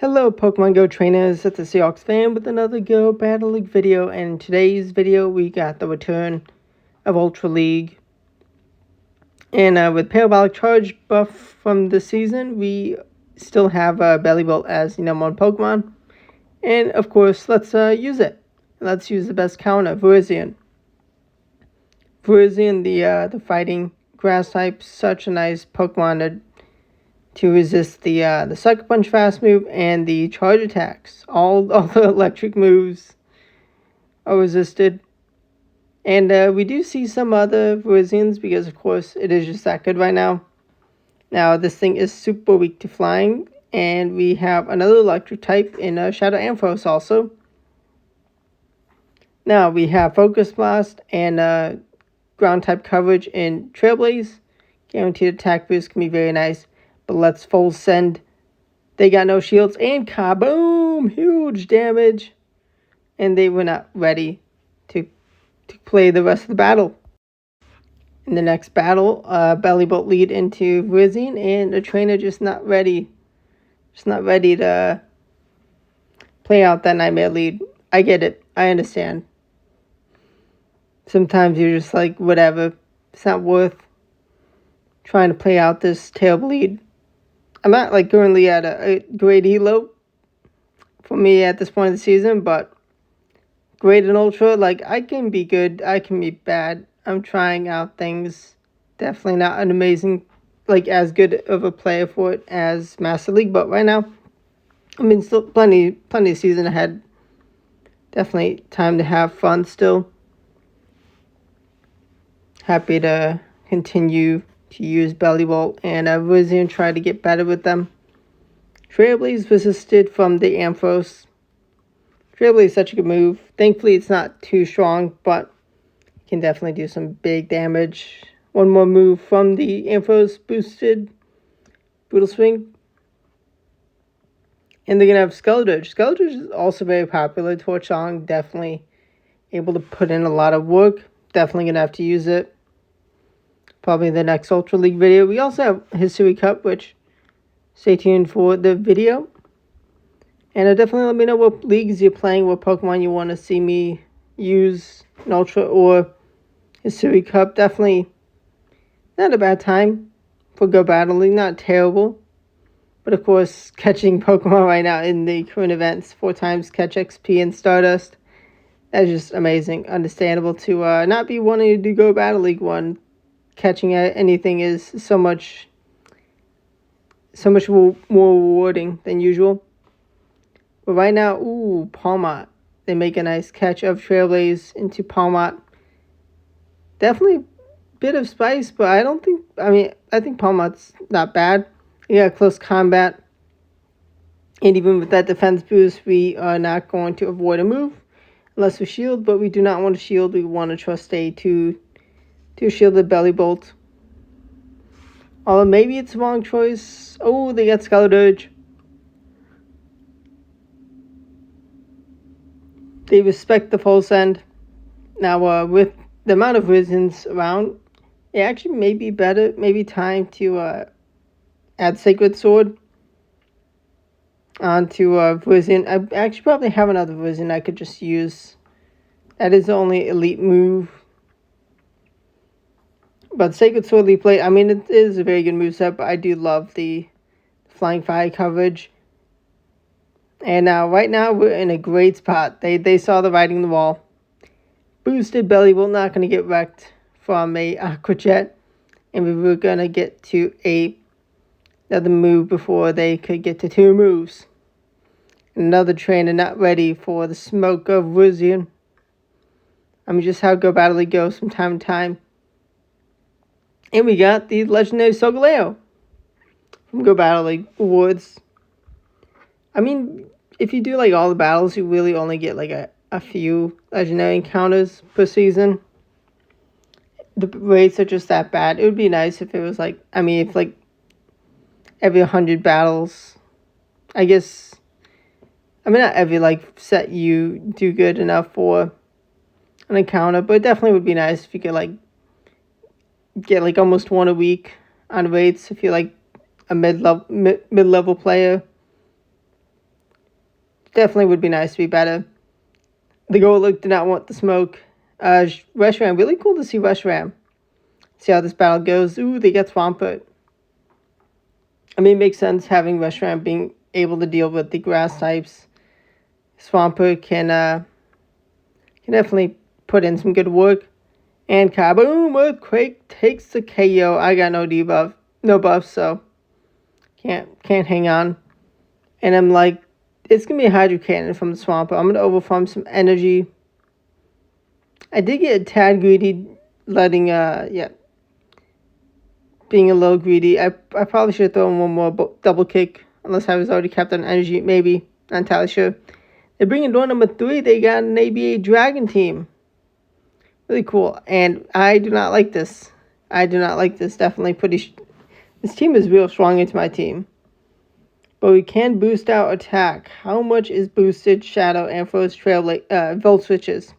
Hello Pokemon Go trainers, it's the Seahawks fan with another Go Battle League video, and in today's video we got the return of Ultra League. And with Parabolic Charge buff from the season, we still have Bellybolt as the #1 Pokemon. And of course, let's use it. Let's use the best counter, Virizion. Virizion, the fighting grass type, such a nice Pokemon to resist the Sucker Punch fast move and the charge attacks. All the electric moves are resisted. And we do see some other Virizions because, of course, it is just that good right now. Now, this thing is super weak to flying. And we have another electric type in Shadow Ampharos also. Now, we have Focus Blast and ground type coverage in Trailblaze. Guaranteed attack boost can be very nice. But let's full send. They got no shields and kaboom! Huge damage. And they were not ready to play the rest of the battle. In the next battle, Bellybolt lead into Virizion, and the trainer just not ready. Just not ready to play out that Nightmare lead. I get it. I understand. Sometimes you're just like, whatever. It's not worth trying to play out this terrible lead. I'm not like currently at a great elo for me at this point of the season, but great and ultra, like I can be good, I can be bad. I'm trying out things. Definitely not an amazing, like as good of a player for it as Master League, but right now, I mean, still plenty of season ahead. Definitely time to have fun still. Happy to continue to use Bellybolt and Virizion, try to get better with them. Trailblaze resisted from the Ampharos. Trailblaze is such a good move. Thankfully, it's not too strong, but it can definitely do some big damage. One more move from the Ampharos boosted Brutal Swing. And they're going to have Skeletorge. Skeletorge is also very popular. Torch Song, definitely able to put in a lot of work. Definitely going to have to use it. Probably the next Ultra League video. We also have History Cup, which stay tuned for the video. And definitely let me know what leagues you're playing, what Pokemon you want to see me use in Ultra or History Cup. Definitely not a bad time for Go Battle League, not terrible. But of course, catching Pokemon right now in the current events, 4 times catch XP and Stardust. That's just amazing. Understandable to not be wanting to do Go Battle League 1. Catching anything is so much more rewarding than usual. But right now, ooh, Palmot. They make a nice catch of Trailblaze into Palmot. Definitely a bit of spice, but I think Palmot's not bad. You got close combat. And even with that defense boost, we are not going to avoid a move unless we shield, but we do not want to shield. We want to trust A to shield the Bellybolt. Although maybe it's the wrong choice. Oh, they got Skeletorge. They respect the full send. Now, with the amount of Virizions around, it actually may be better, maybe time to add Sacred Sword onto Virizion. I actually probably have another Virizion I could just use. That is the only elite move. But Sacred Sword Elite Plate, I mean, it is a very good moveset, but I do love the Flying Fire coverage. And now, right now, we're in a great spot. They saw the writing on the wall. Boosted Bellybolt, not going to get wrecked from a Aqua Jet. And we were going to get to another move before they could get to 2 moves. Another trainer not ready for the smoke of Virizion. I mean, just how Go Battle League goes from time to time. And we got the legendary Solgaleo from Go Battle League Awards. I mean, if you do like all the battles, you really only get like a few legendary encounters per season. The rates are just that bad. It would be nice if it was like, I mean, if like every 100 battles, I guess, I mean, not every like set you do good enough for an encounter, but it definitely would be nice if you could like get like almost 1 a week on rates if you're like a mid-level player. definitely would be nice to be better. The Goluk did not want the smoke. Reshiram, really cool to see Reshiram. See how this battle goes. Ooh, they get Swampert. I mean, it makes sense having Reshiram being able to deal with the grass types. Swampert can definitely put in some good work. And kaboom! Earthquake takes the KO. I got no debuff, no buff, so can't hang on. And I'm like, it's gonna be a Hydro Cannon from the Swampert. I'm gonna overfarm some energy. I did get a tad greedy, being a little greedy. I probably should have thrown one more double kick, unless I was already capped on energy. Maybe, not entirely sure. They bring in door number 3. They got an ABA Dragon team. Really cool. And I do not like this. Definitely this team is real strong into my team. But we can boost our attack. How much is boosted Shadow and Frost Volt Switches?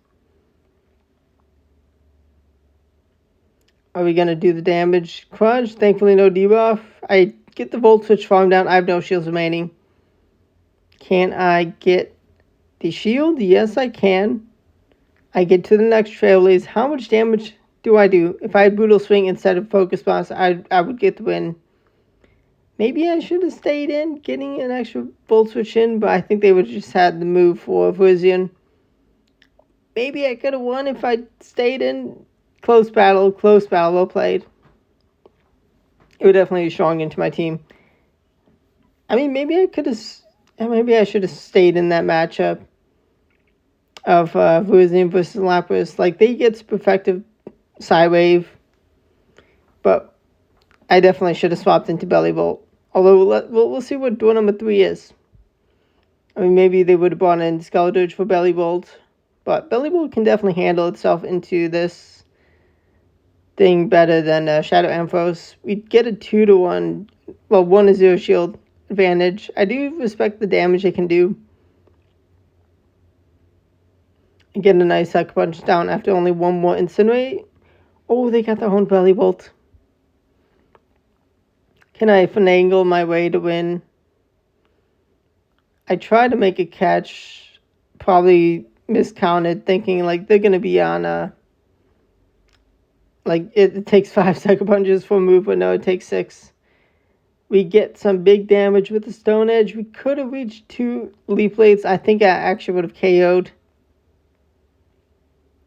Are we going to do the damage? Crunch. Thankfully, no debuff. I get the Volt Switch farm down. I have no shields remaining. Can I get the shield? Yes, I can. I get to the next Trailblaze. How much damage do I do? If I had Brutal Swing instead of Focus Blast, I would get the win. Maybe I should have stayed in, getting an extra Volt Switch in, but I think they would have just had the move for Virizion. Maybe I could have won if I stayed in. Close battle, well played. It would definitely be strong into my team. I mean, maybe I should have stayed in that matchup of Virizion versus Lapras. Like, they get Perfective Psywave, but I definitely should have swapped into Bellybolt. Although, we'll see what door number 3 is. I mean, maybe they would have brought in Skeletorge for Bellybolt, but Bellybolt can definitely handle itself into this thing better than Shadow Ampharos. We get a 2-1, 1-0 shield advantage. I do respect the damage they can do. And get a nice Sucker Punch down after only one more Incinerate. Oh, they got their own Bellybolt. Can I finagle my way to win? I tried to make a catch, probably miscounted, thinking like they're going to be on it takes 5 Sucker Punches for a move, but no, it takes 6. We get some big damage with the Stone Edge. We could have reached 2 Leaf Blades. I think I actually would have KO'd.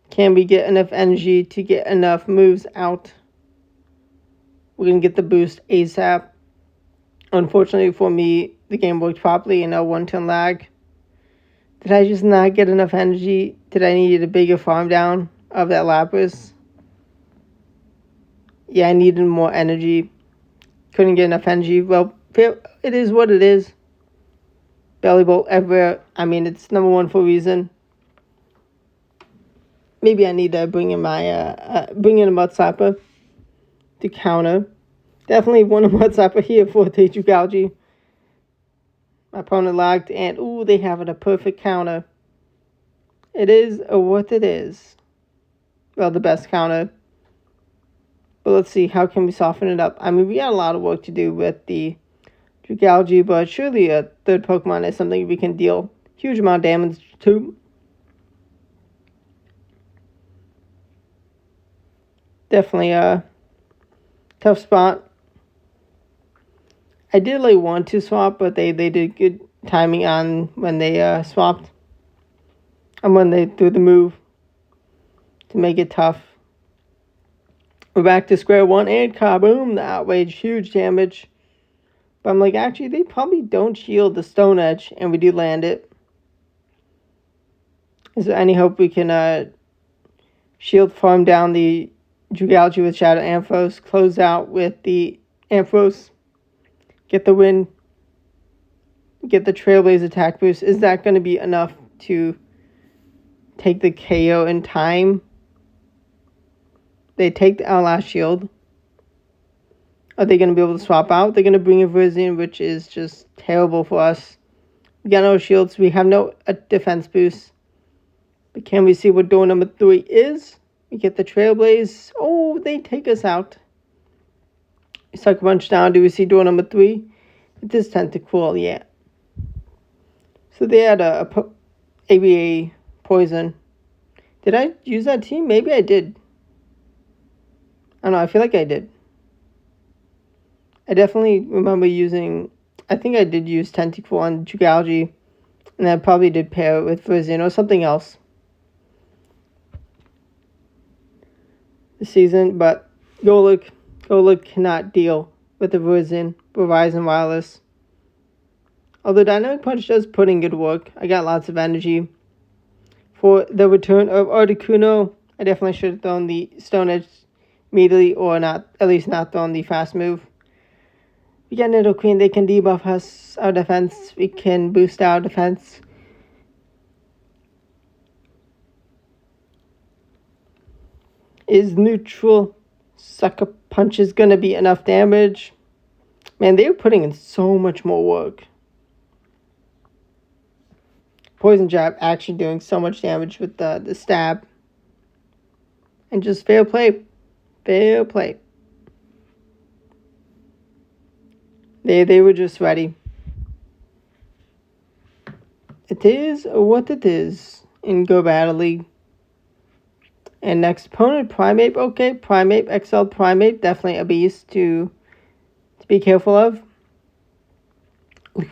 Can we get enough energy to get enough moves out? We're going to get the boost ASAP. Unfortunately for me, the game worked properly and no 1-turn lag. Did I just not get enough energy? Did I need a bigger farm down of that Lapras? Yeah, I needed more energy. Couldn't get enough energy. Well, it is what it is. Bellybolt everywhere. I mean, it's number 1 for a reason. Maybe I need to bring in a Mud Slapper to counter. Definitely one of Mud Slapper here for the Jugalgi. My opponent locked, and ooh, they have it a perfect counter. It is what it is. Well, the best counter. But let's see, how can we soften it up? I mean, we got a lot of work to do with the Jugalgi, but surely a third Pokemon is something we can deal huge amount of damage to. Definitely a tough spot. I did want to swap, but they did good timing on when they swapped. And when they threw the move to make it tough. We're back to square one, and kaboom, the outrage, huge damage. But I'm like, actually, they probably don't shield the Stone Edge, and we do land it. Is there any hope we can shield farm down the Jugalgi with Shadow Ampharos, close out with the Ampharos, get the win, get the Trailblaze attack boost? Is that going to be enough to take the KO in time? They take our last shield. Are they going to be able to swap out? They're going to bring a Virizion, which is just terrible for us. We got no shields. We have no defense boost. But can we see what door number 3 is? We get the Trailblaze. Oh, they take us out. Sucker Punch down. Do we see door number 3? It is Tentacool, yeah. So they had ABA poison. Did I use that team? Maybe I did. I don't know. I feel like I did. I definitely remember using. I think I did use Tentacle on Jugalgi, and I probably did pair it with Virizion or something else this season. But Goluk cannot deal with the Virizion Wireless. Although Dynamic Punch does put in good work, I got lots of energy. For the return of Articuno, I definitely should have thrown the Stone Edge immediately, or not, at least not thrown the fast move. We got Nidoqueen, they can debuff us, our defense, we can boost our defense. Is neutral Sucker Punches gonna be enough damage? Man, they were putting in so much more work. Poison Jab actually doing so much damage with the stab. And just fair play. Fair play. They were just ready. It is what it is in Go Battle League. And next opponent, Primeape. Okay, Primeape, XL Primeape, definitely a beast to be careful of.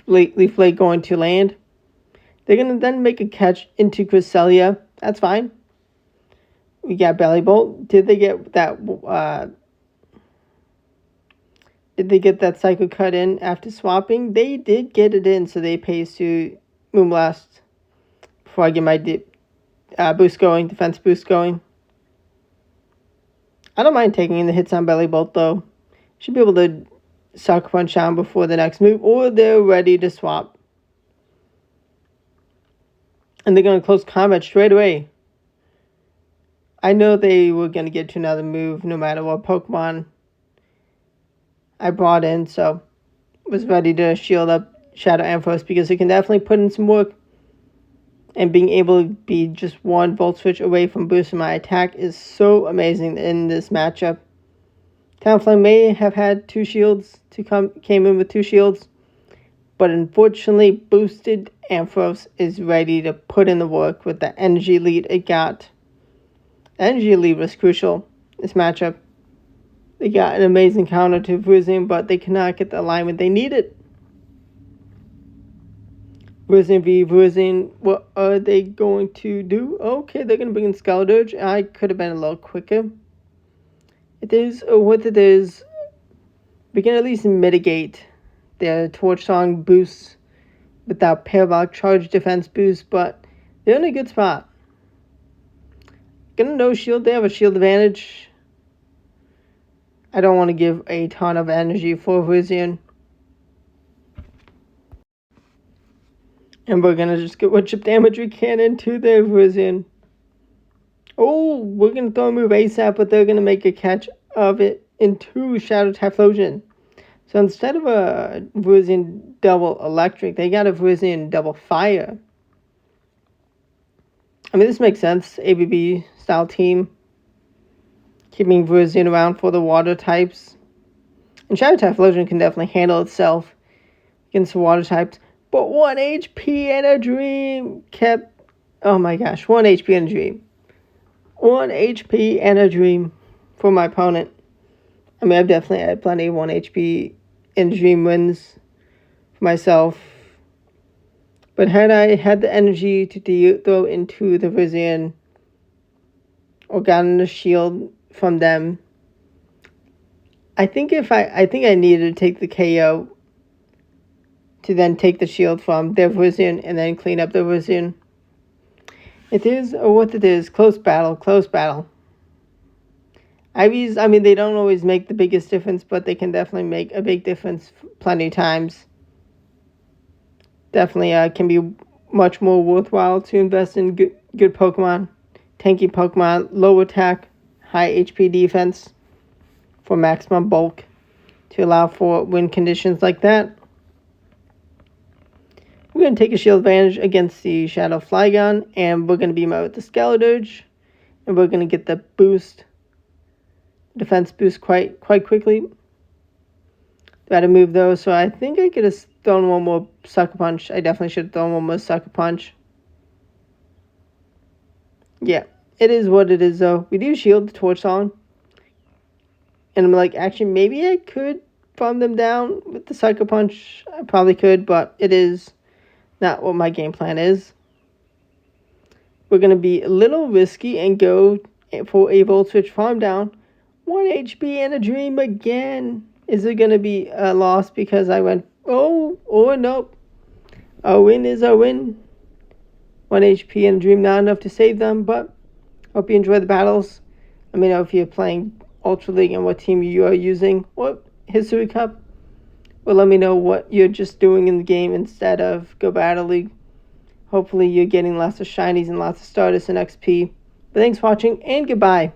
Leaf Blade going to land. They're going to then make a catch into Cresselia. That's fine. We got Belly Bolt. Did they get that Psycho Cut in after swapping? They did get it in, so they pays to Moonblast before I get my defense boost going. I don't mind taking in the hits on Belly Bolt, though. Should be able to Sucker Punch down before the next move, or they're ready to swap. And they're going to close combat straight away. I know they were going to get to another move no matter what Pokemon I brought in, so was ready to shield up Shadow Ampharos because it can definitely put in some work. And being able to be just one Volt Switch away from boosting my attack is so amazing in this matchup. Talonflame may have had two shields came in with two shields, but unfortunately boosted Ampharos is ready to put in the work with the energy lead it got. The energy lead was crucial this matchup. They got an amazing counter to Virizion, but they cannot get the alignment they needed. Virizion v. Virizion, what are they going to do? Okay, they're going to bring in Skeledirge. I could have been a little quicker. It is what it is. We can at least mitigate their Torch Song boosts without Parabolic Charge defense boost, but they're in a good spot. Gonna no shield, they have a shield advantage. I don't want to give a ton of energy for Virizion. And we're gonna just get what chip damage we can into their Virizion. Oh, we're gonna throw a move ASAP, but they're gonna make a catch of it into Shadow Typhlosion. So instead of a Virizion double electric, they got a Virizion double fire. I mean, this makes sense. ABB style team. Keeping Virizion around for the water types. And Shadow Typhlosion can definitely handle itself against the water types. But 1 HP and a dream kept... Oh my gosh, 1 HP and a dream. 1 HP and a dream for my opponent. I mean, I've definitely had plenty of 1 HP and dream wins for myself. But had I had the energy to throw into the Virizion or gotten a shield from them, I think I needed to take the KO to then take the shield from their Virizion and then clean up the Virizion. It is what it is. Close battle. IVs, I mean, they don't always make the biggest difference, but they can definitely make a big difference plenty of times. Definitely can be much more worthwhile to invest in good Pokemon. Tanky Pokemon, low attack, high HP defense for maximum bulk to allow for win conditions like that. We're going to take a shield advantage against the Shadow Flygon, and we're going to beam out with the Skeledirge, and we're going to get the boost, defense boost quite quickly. Better move though, so I think I could have thrown one more Sucker Punch. I definitely should have thrown one more Sucker Punch. Yeah, it is what it is though. We do shield the Torch Song. And I'm like, actually, maybe I could farm them down with the Sucker Punch. I probably could, but it is not what my game plan is. We're going to be a little risky and go for a Volt Switch farm down. 1 HP and a Dream again. Is it going to be a loss because I went, oh, nope. A win is a win. 1 HP and a Dream, not enough to save them, but hope you enjoy the battles. Let me know if you're playing Ultra League and what team you are using, or History Cup. Or let me know what you're just doing in the game instead of Go Battle League. Hopefully you're getting lots of shinies and lots of Stardust and XP. But thanks for watching, and goodbye.